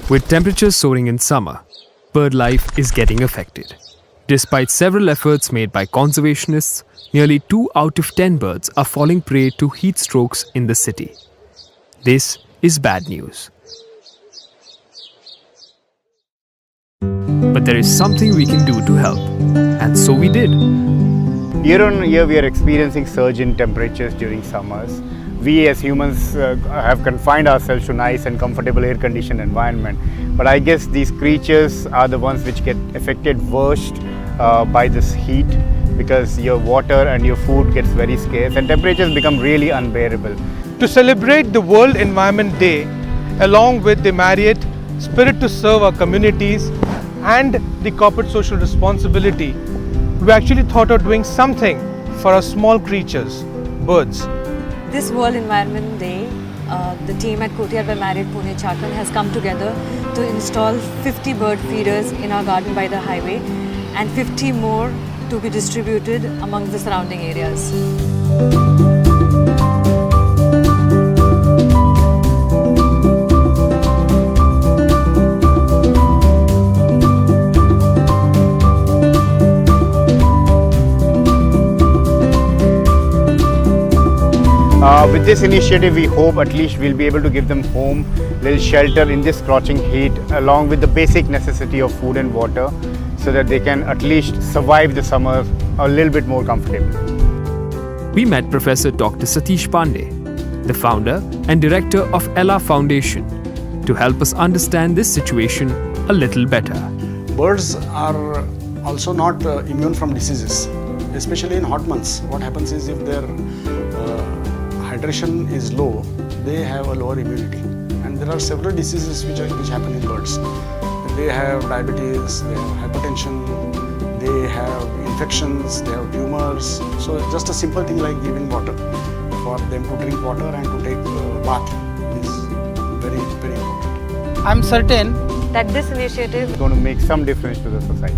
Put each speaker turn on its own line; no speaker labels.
With temperatures soaring in summer, bird life is getting affected. Despite several efforts made by conservationists, nearly 2 out of 10 birds are falling prey to heat strokes in the city. This is bad news. But there is something we can do to help, and so we did.
Year on year, we are experiencing surge in temperatures during summers. We as humans have confined ourselves to nice and comfortable air-conditioned environment. But I guess these creatures are the ones which get affected worst by this heat, because your water and your food gets very scarce and temperatures become really unbearable.
To celebrate the World Environment Day, along with the Marriott Spirit to Serve Our Communities and the Corporate Social Responsibility, we actually thought of doing something for our small creatures, birds.
This World Environment Day, the team at Courtyard by Marriott Pune Chakan has come together to install 50 bird feeders in our garden by the highway and 50 more to be distributed among the surrounding areas.
With this initiative, we hope at least we'll be able to give them home, little shelter in this scorching heat, along with the basic necessity of food and water, so that they can at least survive the summer a little bit more comfortably.
We met Professor Dr. Satish Pandey, the founder and director of Ella Foundation, to help us understand this situation a little better.
Birds are also not immune from diseases, especially in hot months. What happens is, if their hydration is low, they have a lower immunity, and there are several diseases which happen in birds. They have diabetes, they have hypertension, they have infections, they have tumors. So just a simple thing like giving water, for them to drink water and to take a bath, is very, very important.
I'm certain
That this initiative
It's going to make some difference to the society.